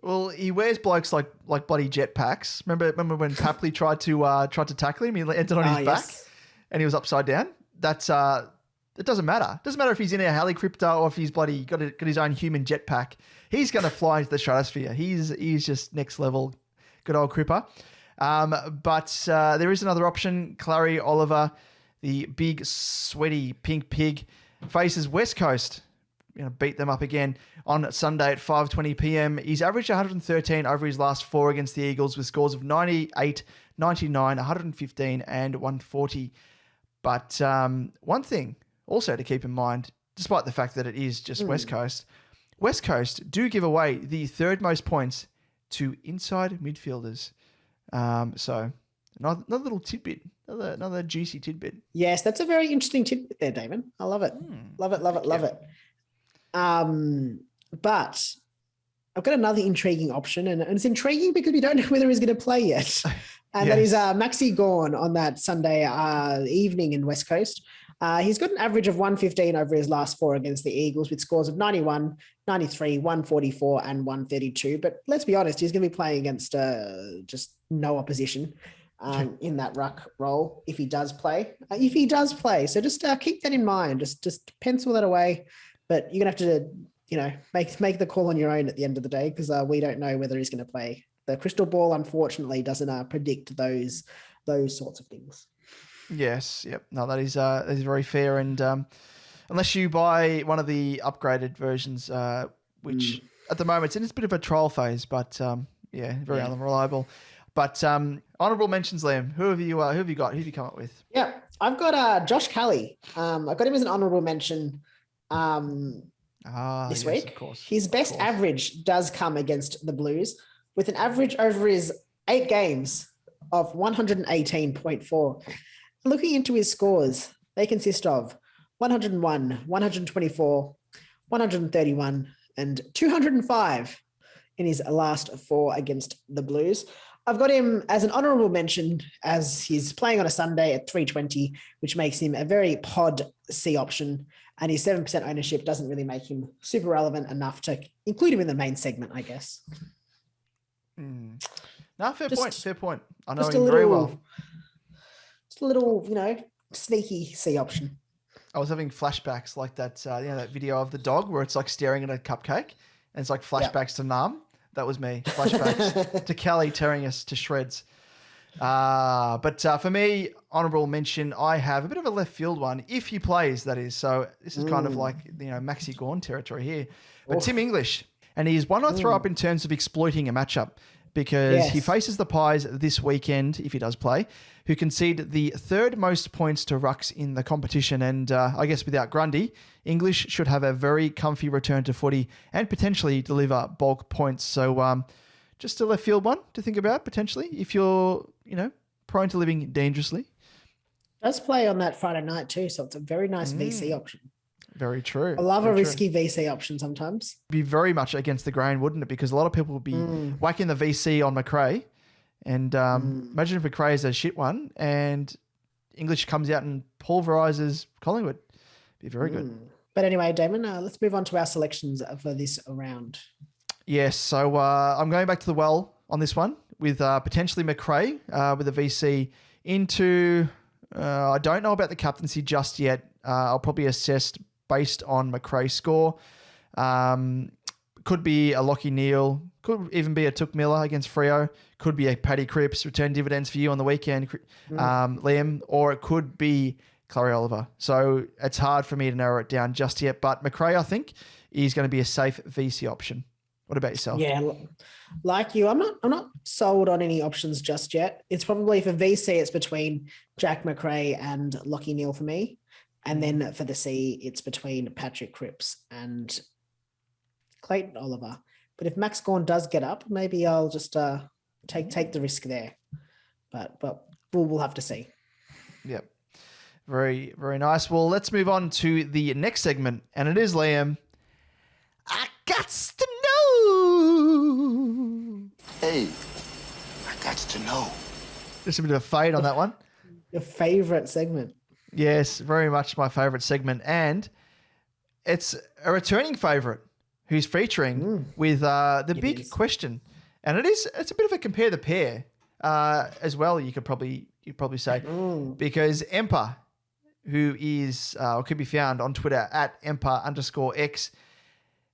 Well, he wears blokes like bloody jetpacks. Remember when Papley tried to tackle him? He landed on his back and he was upside down. It doesn't matter. It doesn't matter if he's in a helicopter or if he's bloody got his own human jetpack. He's going to fly into the stratosphere. He's just next level. Good old Cripper. But there is another option. Clary Oliver, the big, sweaty pink pig, faces West Coast. Beat them up again on Sunday at 5:20 p.m. He's averaged 113 over his last 4 against the Eagles, with scores of 98, 99, 115, and 140. But one thing also to keep in mind, despite the fact that it is just West Coast do give away the 3rd most points to inside midfielders. So another little tidbit. Another juicy tidbit. Yes, that's a very interesting tidbit there, Damon. I love it. Love it. But I've got another intriguing option, and it's intriguing because we don't know whether he's going to play yet. And that is Maxi Gawn on that Sunday evening in West Coast. He's got an average of 115 over his last 4 against the Eagles, with scores of 91, 93, 144, and 132. But let's be honest, he's going to be playing against just no opposition. In that ruck role, if he does play. So just keep that in mind. Just pencil that away. But you're gonna have to, make the call on your own at the end of the day, because we don't know whether he's going to play. The crystal ball, unfortunately, doesn't predict those sorts of things. Yes. Yep. No, that is very fair. And unless you buy one of the upgraded versions, which at the moment it's in a bit of a trial phase, but very unreliable. But honourable mentions, Liam. Who have you got? Who have you come up with? Yeah, I've got Josh Kelly. I've got him as an honourable mention this week. Of course. His best average does come against the Blues, with an average over his 8 games of 118.4. Looking into his scores, they consist of 101, 124, 131, and 205 in his last 4 against the Blues. I've got him as an honourable mention as he's playing on a Sunday at 3:20, which makes him a very pod C option, and his 7% ownership doesn't really make him super relevant enough to include him in the main segment, I guess. No, fair point. I know him very well. Just a little, sneaky C option. I was having flashbacks like that, that video of the dog where it's like staring at a cupcake and it's like flashbacks to Nam. That was me. Flashbacks to Kelly tearing us to shreds. But for me, honourable mention, I have a bit of a left field one, if he plays, that is. So this is kind of like, Maxi Gawn territory here. But Tim English, and he's one I throw up in terms of exploiting a matchup because he faces the Pies this weekend, if he does play, who concede the third most points to rucks in the competition. And I guess without Grundy, English should have a very comfy return to footy and potentially deliver bulk points. So just a left field one to think about potentially if you're, prone to living dangerously. Does play on that Friday night too, so it's a very nice VC option. Very true. I love a risky VC option sometimes. Be very much against the grain, wouldn't it? Because a lot of people would be whacking the VC on Mcrae. And imagine if Mcrae is a shit one and English comes out and pulverizes Collingwood. Be very good. But anyway, Damon, let's move on to our selections for this round. Yes, so I'm going back to the well on this one with potentially Mcrae with a VC into... I don't know about the captaincy just yet. I'll probably assess based on Mcrae's score. Could be a Lockie Neal. Could even be a Took Miller against Freo. Could be a Paddy Cripps, return dividends for you on the weekend, Liam. Or it could be Clary Oliver. So it's hard for me to narrow it down just yet. But Mcrae, I think, is going to be a safe VC option. What about yourself? Yeah, like you, I'm not sold on any options just yet. It's probably for VC, it's between Jack Mcrae and Lockie Neal for me. And then for the C, it's between Patrick Cripps and Clayton Oliver. But if Max Gawn does get up, maybe I'll just take the risk there. But we'll have to see. Yep. Very, very nice. Well, let's move on to the next segment. And it is, Liam, I gots to know. Hey, I got to know. Just a bit of a fade on that one. Your favourite segment. Yes, very much my favourite segment. And it's a returning favourite who's featuring with the big question. And it's a bit of a compare the pair as well, you'd probably say. Because Empa, who is or could be found on Twitter at Empa_X,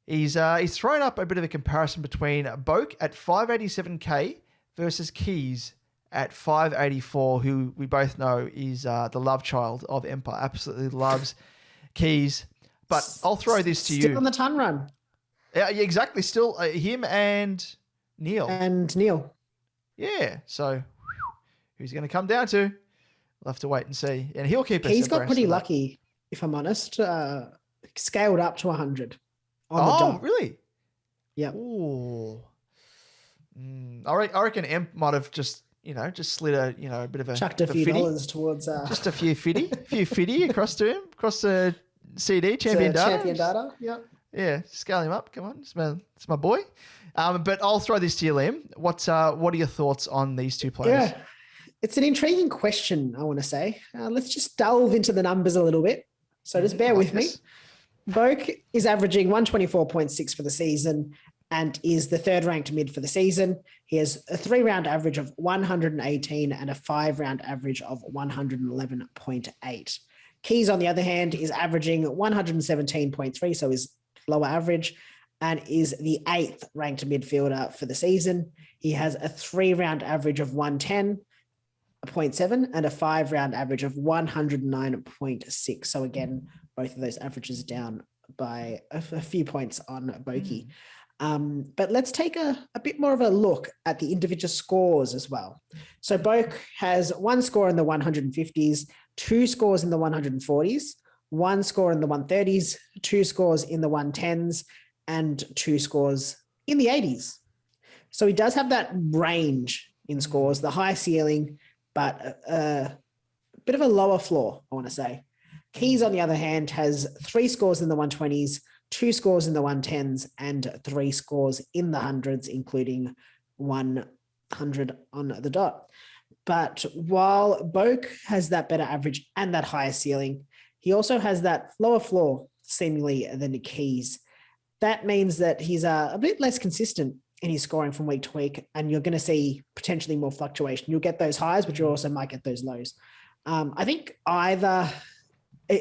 he's thrown up a bit of a comparison between Boak at 587K versus Keys at 584, who we both know is the love child of Empa. Absolutely loves Keys. But I'll throw this to you. Still on the ton run. Yeah, exactly. Still him and Neil. Yeah. So who's going to come down to? We'll have to wait and see. And he'll keep us He's got pretty of that. lucky, if I'm honest. Scaled up to 100 on the dot. Oh, really? Yeah. Ooh. I reckon Emp might have just slid a bit of a chucked a few fitty. dollars towards just a few fitty across to him, across the CD champion data. Champion data. Yep. Yeah, scale him up. Come on, it's my boy. But I'll throw this to you, Liam. What are your thoughts on these two players? Yeah, it's an intriguing question, I want to say. Let's just delve into the numbers a little bit. So just bear with me. Boak is averaging 124.6 for the season and is the third ranked mid for the season. He has a 3-round average of 118 and a 5-round average of 111.8. Keys, on the other hand, is averaging 117.3, so is lower average, and is the 8th ranked midfielder for the season. He has a 3-round average of 110.7 and a 5-round average of 109.6. So again, both of those averages down by a few points on Boakey. But let's take a bit more of a look at the individual scores as well. So Boak has 1 score in the 150s, 2 scores in the 140s, 1 score in the 130s, 2 scores in the 110s, and 2 scores in the 80s. So he does have that range in scores, the high ceiling, but a bit of a lower floor, I want to say. Keys, on the other hand, has 3 scores in the 120s, 2 scores in the 110s, and 3 scores in the 100s, including 100 on the dot. But while Boak has that better average and that higher ceiling, he also has that lower floor, seemingly, than the Keys. That means that he's a bit less consistent in his scoring from week to week, and you're going to see potentially more fluctuation. You'll get those highs, but you also might get those lows. I think either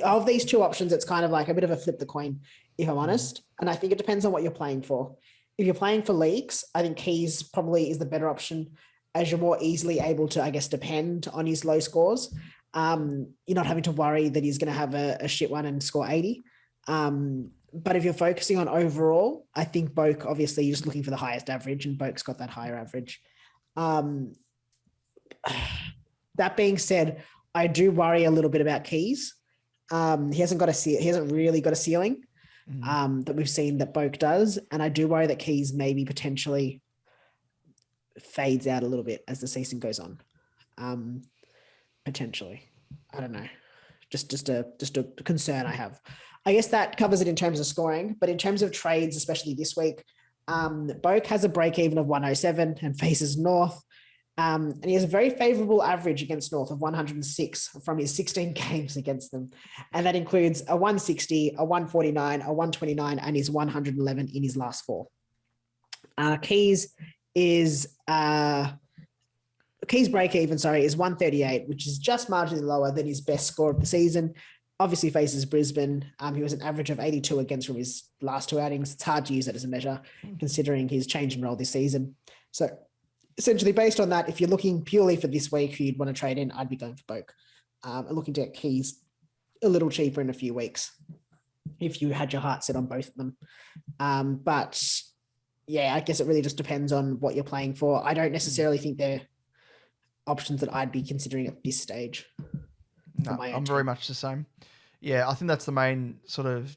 of these two options, it's kind of like a bit of a flip the coin, if I'm honest. And I think it depends on what you're playing for. if you're playing for leagues, I think Keys probably is the better option, as you're more easily able to, I guess, depend on his low scores. You're not having to worry that he's going to have a shit one and score 80. But if you're focusing on overall, I think Boak, obviously, you're just looking for the highest average, and Boak's got that higher average. That being said, I do worry a little bit about Keys. He hasn't really got a ceiling that we've seen that Boak does, and I do worry that Keys maybe potentially fades out a little bit as the season goes on. Potentially, I don't know. Just a concern I have. I guess that covers it in terms of scoring, but in terms of trades, especially this week, Boak has a break even of 107 and faces North. And he has a very favourable average against North of 106 from his 16 games against them. And that includes a 160, a 149, a 129, and his 111 in his last four. Keys break even, is 138, which is just marginally lower than his best score of the season. Obviously faces Brisbane. He was an average of 82 against from his last two outings. It's hard to use that as a measure considering his change in role this season. So essentially based on that, if you're looking purely for this week who you'd want to trade in, I'd be going for Boak. And looking to get Keys a little cheaper in a few weeks if you had your heart set on both of them. But yeah, I guess it really just depends on what you're playing for. I don't necessarily think they're options that I'd be considering at this stage. No, I'm very much the same. Yeah, I think that's the main sort of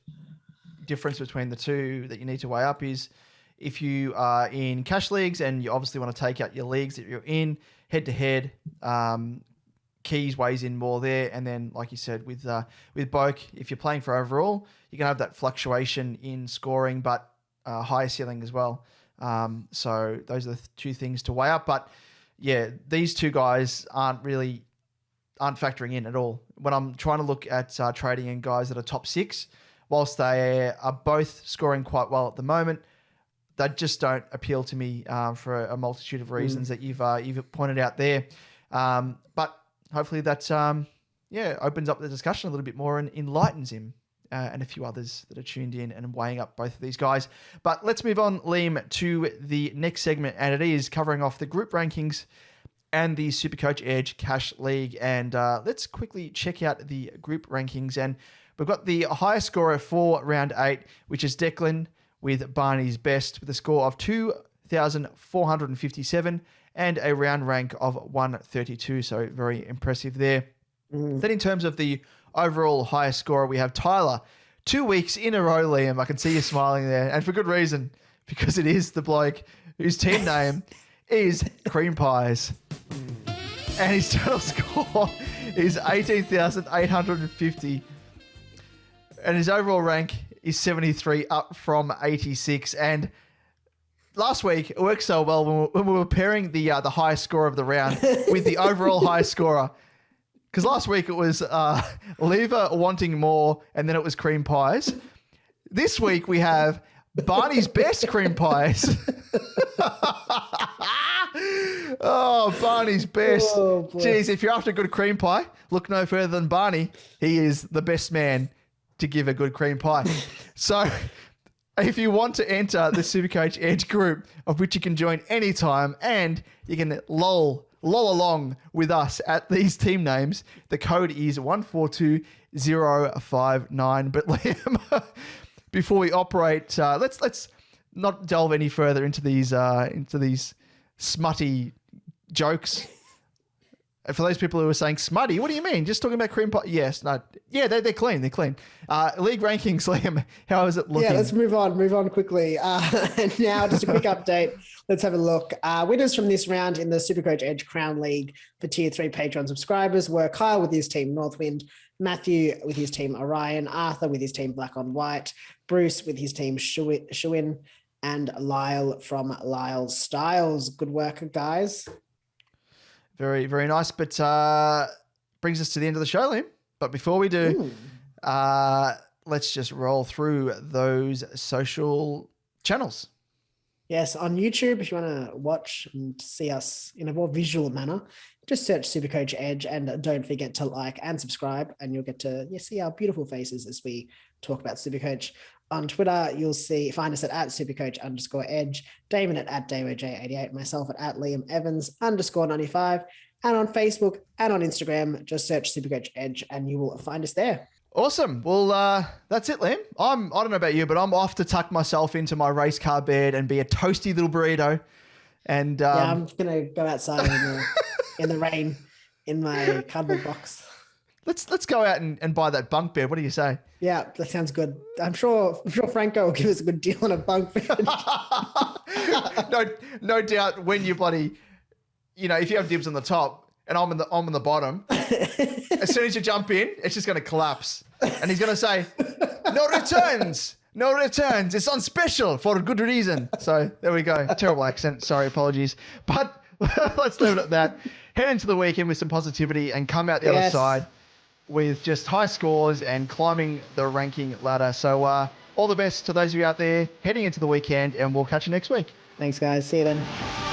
difference between the two that you need to weigh up is if you are in cash leagues and you obviously want to take out your leagues that you're in head-to-head, Keys weighs in more there. And then, like you said, with Boak, if you're playing for overall, you can have that fluctuation in scoring, but higher ceiling as well. So those are the two things to weigh up. But yeah, these two guys aren't factoring in at all. When I'm trying to look at trading in guys that are top six, whilst they are both scoring quite well at the moment, they just don't appeal to me for a multitude of reasons that you've pointed out there. But hopefully that opens up the discussion a little bit more and enlightens him and a few others that are tuned in and weighing up both of these guys. But let's move on, Liam, to the next segment, and it is covering off the group rankings and the SuperCoach Edge Cash League. And let's quickly check out the group rankings. And we've got the highest scorer for round 8, which is Declan, with Barney's best with a score of 2,457 and a round rank of 132. So very impressive there. Then in terms of the overall highest scorer, we have Tyler. 2 weeks in a row, Liam. I can see you smiling there. And for good reason, because it is the bloke whose team name is Cream Pies. And his total score is 18,850. And his overall rank is 73, up from 86. And last week, it worked so well when we were pairing the highest score of the round with the overall highest scorer. Because last week it was Lever wanting more, and then it was Cream Pies. This week we have Barney's best Cream Pies. Oh, Barney's best. Oh, jeez, if you're after a good cream pie, look no further than Barney. He is the best man to give a good cream pie. So if you want to enter the SuperCoach Edge group, of which you can join anytime, and you can loll along with us at these team names, the code is 142059. But Liam, before we operate, let's not delve any further into these smutty jokes. For those people who are saying smutty, what do you mean? Just talking about cream pie? Yes, no, yeah, they're clean. They're clean. League rankings, Liam. How is it looking? Yeah, let's move on quickly. And now, just a quick update. Let's have a look. Winners from this round in the SuperCoach Edge Crown League for Tier 3 Patreon subscribers were Kyle with his team Northwind, Matthew with his team Orion, Arthur with his team Black on White, Bruce with his team Shuin, and Lyle from Lyle's Styles. Good work, guys. Very, very nice. But brings us to the end of the show, Liam. But before we do, let's just roll through those social channels. Yes, on YouTube, if you want to watch and see us in a more visual manner, just search SuperCoach Edge and don't forget to like and subscribe, and you'll get to see our beautiful faces as we talk about SuperCoach. On Twitter, you'll find us at @SuperCoach_Edge, Damon at DamoJ88, myself at Liam Evans _95, and on Facebook and on Instagram, just search SuperCoach Edge and you will find us there. Awesome. Well, that's it, Liam. I don't know about you, but I'm off to tuck myself into my race car bed and be a toasty little burrito. And I'm gonna go outside in the rain in my cardboard box. Let's go out and buy that bunk bed. What do you say? Yeah, that sounds good. I'm sure Franco will give us a good deal on a bunk bed. no doubt. When you if you have dibs on the top and I'm on the bottom, as soon as you jump in, it's just going to collapse, and he's going to say, "No returns." No returns. It's on special for a good reason. So there we go. A terrible accent. Sorry, apologies. But let's leave it at that. Head into the weekend with some positivity and come out the other side with just high scores and climbing the ranking ladder. So all the best to those of you out there heading into the weekend, and we'll catch you next week. Thanks, guys. See you then.